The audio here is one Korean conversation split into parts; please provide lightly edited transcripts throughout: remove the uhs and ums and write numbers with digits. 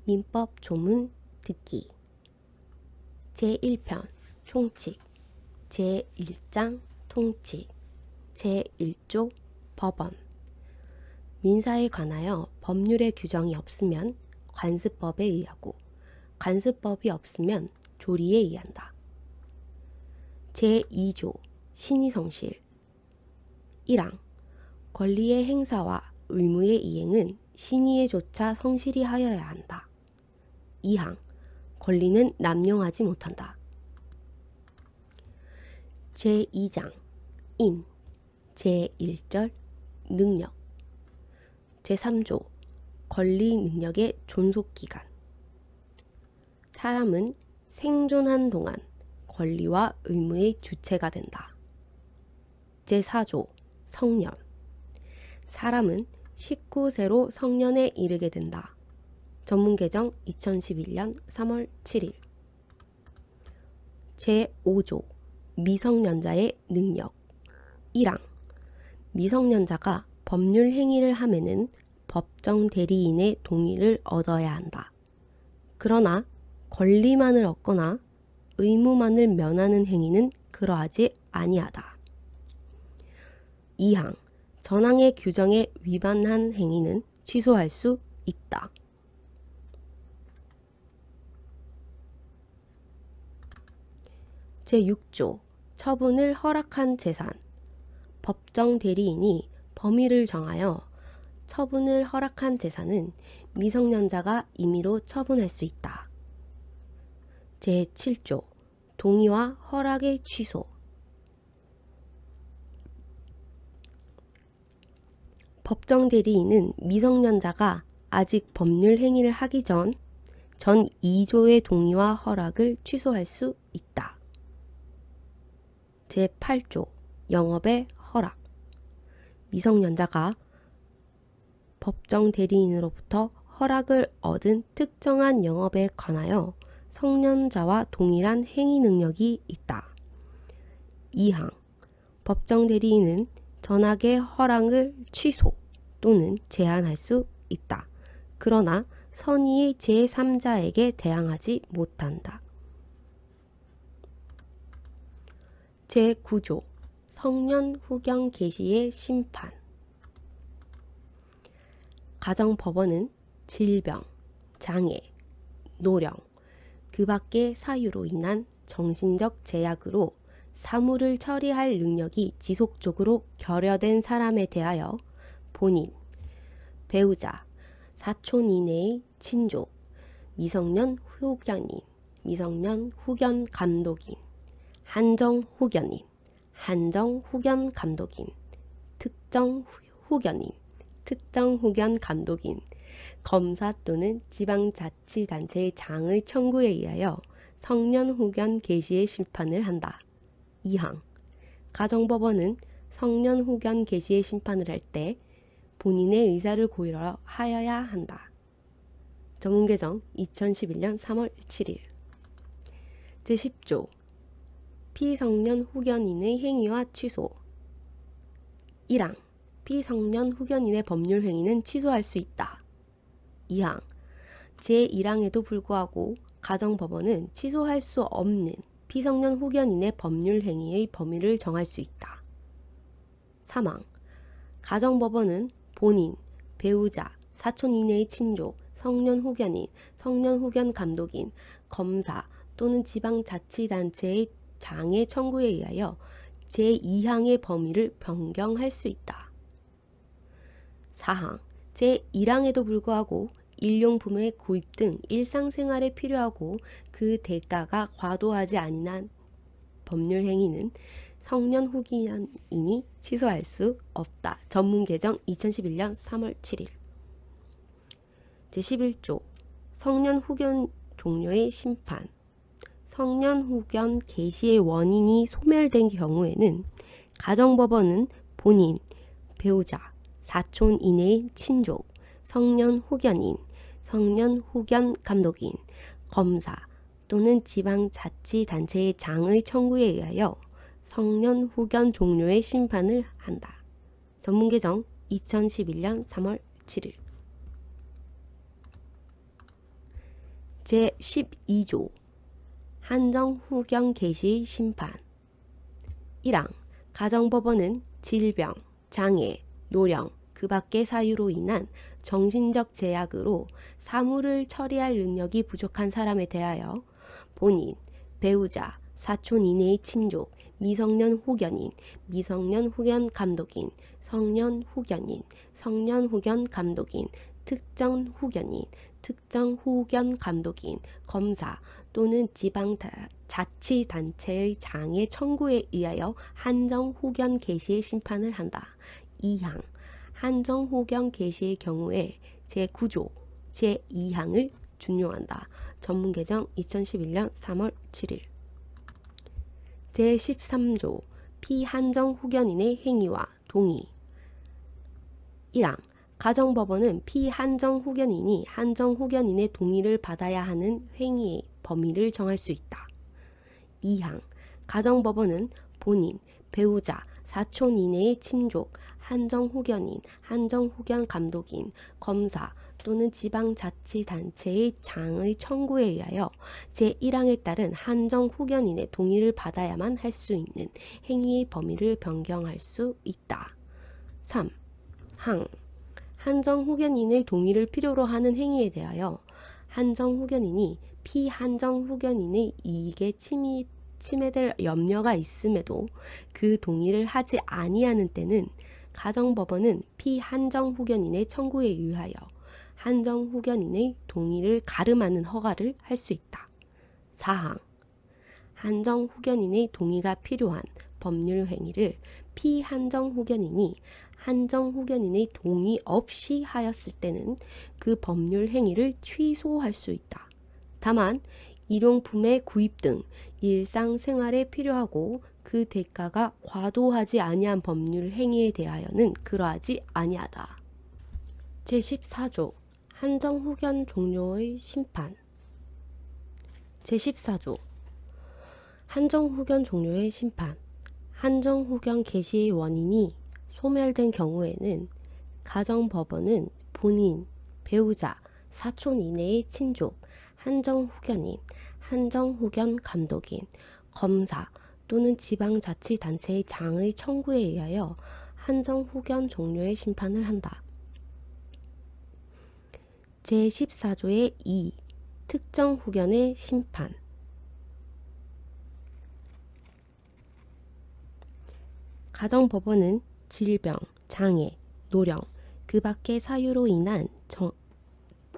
민법 조문 듣기 제1편 총칙 제1장 통칙 제1조 법원 민사에 관하여 법률의 규정이 없으면 관습법에 의하고 관습법이 없으면 조리에 의한다. 제2조 신의성실 1항 권리의 행사와 의무의 이행은 신의에 조차 성실히 하여야 한다. 2항 권리는 남용하지 못한다. 제2장 인 제1절 능력 제3조 권리 능력의 존속기간 사람은 생존한 동안 권리와 의무의 주체가 된다. 제4조 성년 사람은 19세로 성년에 이르게 된다. 전문개정 2011년 3월 7일 제5조 미성년자의 능력 1항 미성년자가 법률 행위를 하면은 법정 대리인의 동의를 얻어야 한다. 그러나 권리만을 얻거나 의무만을 면하는 행위는 그러하지 아니하다. 2항 전항의 규정에 위반한 행위는 취소할 수 있다. 제6조 처분을 허락한 재산 법정 대리인이 범위를 정하여 처분을 허락한 재산은 미성년자가 임의로 처분할 수 있다. 제7조 동의와 허락의 취소 법정 대리인은 미성년자가 아직 법률 행위를 하기 전 2조의 동의와 허락을 취소할 수 있다. 제8조 영업의 허락 미성년자가 법정 대리인으로부터 허락을 얻은 특정한 영업에 관하여 성년자와 동일한 행위 능력이 있다. 2항 법정 대리인은 전학의 허락을 취소 또는 제한할 수 있다. 그러나 선의의 제3자에게 대항하지 못한다. 제9조 성년 후견 개시의 심판 가정법원은 질병, 장애, 노령, 그 밖의 사유로 인한 정신적 제약으로 사무를 처리할 능력이 지속적으로 결여된 사람에 대하여 본인, 배우자, 사촌 이내의 친족, 미성년 후견인, 미성년 후견 감독인, 한정 후견인, 한정 후견 감독인, 특정 후견인, 특정 후견 감독인, 검사 또는 지방자치단체의 장의 청구에 의하여 성년 후견 개시의 심판을 한다. 2항 가정법원은 성년 후견 개시의 심판을 할 때 본인의 의사를 고려하여야 한다. 전문개정 2011년 3월 7일 제10조 피성년 후견인의 행위와 취소 1항 피성년 후견인의 법률 행위는 취소할 수 있다. 2항 제1항에도 불구하고 가정법원은 취소할 수 없는 피성년 후견인의 법률 행위의 범위를 정할 수 있다. 3항 가정법원은 본인, 배우자, 사촌 이내의 친족, 성년 후견인, 성년 후견 감독인, 검사 또는 지방자치단체의 장애 청구에 의하여 제2항의 범위를 변경할 수 있다. 4항 제1항에도 불구하고 일용품의 구입 등 일상생활에 필요하고 그 대가가 과도하지 아니한 법률 행위는 성년 후견인이 취소할 수 없다. 전문개정 2011년 3월 7일 제11조 성년 후견 종료의 심판 성년 후견 개시의 원인이 소멸된 경우에는 가정법원은 본인, 배우자, 사촌 이내의 친족, 성년 후견인, 성년 후견 감독인, 검사 또는 지방자치단체의 장의 청구에 의하여 성년 후견 종료의 심판을 한다. 전문개정 2011년 3월 7일 제12조 한정 후견 개시 심판 1항 가정법원은 질병, 장애, 노령, 그 밖의 사유로 인한 정신적 제약으로 사무를 처리할 능력이 부족한 사람에 대하여 본인, 배우자, 사촌 이내의 친족, 미성년 후견인, 미성년 후견 감독인, 성년 후견인, 성년 후견 감독인, 특정 후견인, 특정 후견 감독인, 검사 또는 지방자치단체의 장애 청구에 의하여 한정 후견 개시의 심판을 한다. 2항 한정 후견 개시의 경우에 제9조 제2항을 준용한다. 전문개정 2011년 3월 7일 제13조 피한정 후견인의 행위와 동의 1항 가정법원은 피한정 후견인이 한정 후견인의 동의를 받아야 하는 행위의 범위를 정할 수 있다. 2항 가정법원은 본인, 배우자, 사촌 이내의 친족, 한정 후견인, 한정 후견 감독인, 검사 또는 지방자치단체의 장의 청구에 의하여 제1항에 따른 한정 후견인의 동의를 받아야만 할 수 있는 행위의 범위를 변경할 수 있다. 3항 한정 후견인의 동의를 필요로 하는 행위에 대하여 한정 후견인이 피한정 후견인의 이익에 침해될 염려가 있음에도 그 동의를 하지 아니하는 때는 가정법원은 피한정 후견인의 청구에 의하여 한정 후견인의 동의를 가름하는 허가를 할 수 있다. 4항 한정 후견인의 동의가 필요한 법률 행위를 피한정 후견인이 한정 후견인의 동의 없이 하였을 때는 그 법률 행위를 취소할 수 있다. 다만 일용품의 구입 등 일상생활에 필요하고 그 대가가 과도하지 아니한 법률 행위에 대하여는 그러하지 아니하다. 제14조 한정 후견 종료의 심판 제14조 한정 후견 종료의 심판 한정 후견 개시의 원인이 소멸된 경우에는 가정법원은 본인, 배우자, 사촌 이내의 친족, 한정 후견인, 한정 후견 감독인, 검사 또는 지방자치단체의 장의 청구에 의하여 한정 후견 종료의 심판을 한다. 제14조의 2. 특정 후견의 심판 가정법원은 질병, 장애, 노령, 그 밖의 사유로 인한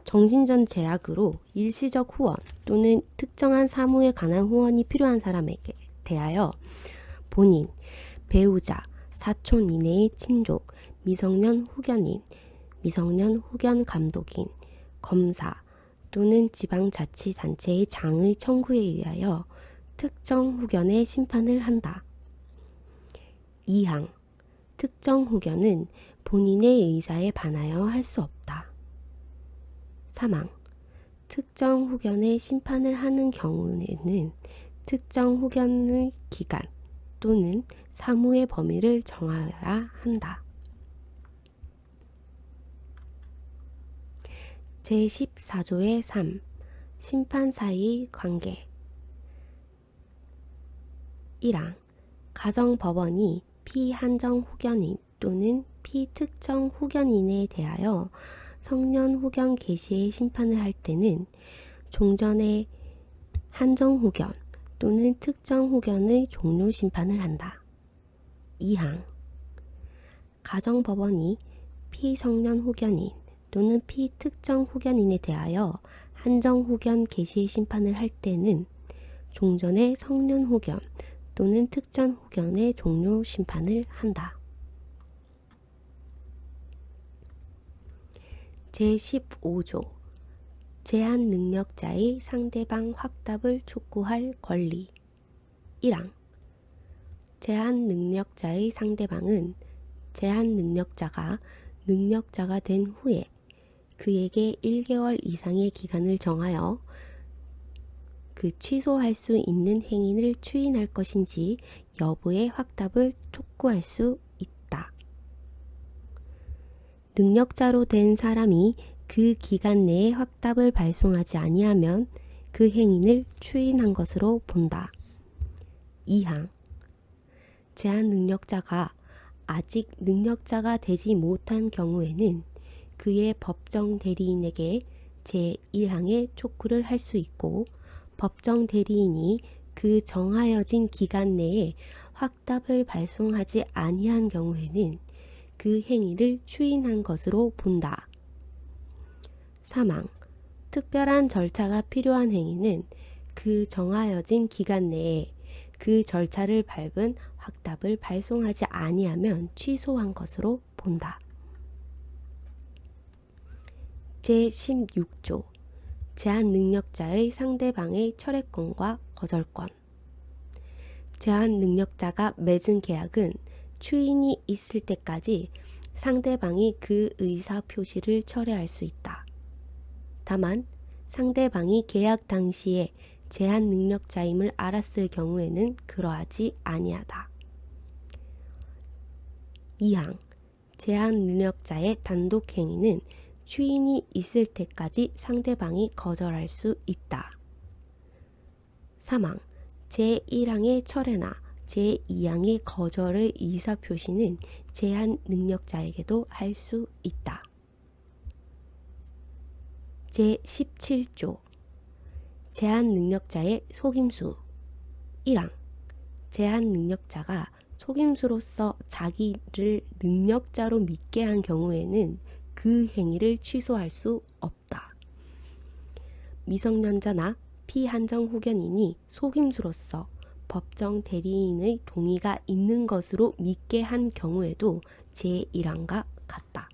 정신적 제약으로 일시적 후원 또는 특정한 사무에 관한 후원이 필요한 사람에게 대하여 본인, 배우자, 사촌 이내의 친족, 미성년 후견인, 미성년 후견 감독인, 검사 또는 지방자치단체의 장의 청구에 의하여 특정 후견의 심판을 한다. 2항 특정 후견은 본인의 의사에 반하여 할 수 없다. 3항 특정 후견의 심판을 하는 경우에는 특정 후견의 기간 또는 사무의 범위를 정하여야 한다. 제14조의 3. 심판 사이의 관계 1항 가정법원이 피한정 후견인 또는 피특정 후견인에 대하여 성년 후견 개시의 심판을 할 때는 종전의 한정 후견 또는 특정 후견의 종료 심판을 한다. 2항 가정법원이 피성년 후견인 또는 피특정 후견인에 대하여 한정 후견 개시의 심판을 할 때는 종전의 성년 후견 또는 특정 후견의 종료 심판을 한다. 제15조 제한 능력자의 상대방 확답을 촉구할 권리 1항 제한 능력자의 상대방은 제한 능력자가 능력자가 된 후에 그에게 1개월 이상의 기간을 정하여 그 취소할 수 있는 행위를 추인할 것인지 여부의 확답을 촉구할 수 있다. 능력자로 된 사람이 그 기간 내에 확답을 발송하지 아니하면 그 행인을 추인한 것으로 본다. 2항 제한 능력자가 아직 능력자가 되지 못한 경우에는 그의 법정 대리인에게 제1항의 촉구를 할 수 있고 법정 대리인이 그 정하여진 기간 내에 확답을 발송하지 아니한 경우에는 그 행위를 추인한 것으로 본다. 3항 특별한 절차가 필요한 행위는 그 정하여진 기간 내에 그 절차를 밟은 확답을 발송하지 아니하면 취소한 것으로 본다. 제16조 제한 능력자의 상대방의 철회권과 거절권. 제한 능력자가 맺은 계약은 추인이 있을 때까지 상대방이 그 의사 표시를 철회할 수 있다. 다만 상대방이 계약 당시에 제한 능력자임을 알았을 경우에는 그러하지 아니하다. 2항 제한 능력자의 단독 행위는 추인이 있을 때까지 상대방이 거절할 수 있다. 3항 제1항의 철회나 제2항의 거절의 의사표시는 제한 능력자에게도 할 수 있다. 제17조 제한 능력자의 속임수. 1항 제한 능력자가 속임수로서 자기를 능력자로 믿게 한 경우에는 그 행위를 취소할 수 없다. 미성년자나 피한정 후견인이 속임수로서 법정 대리인의 동의가 있는 것으로 믿게 한 경우에도 제1항과 같다.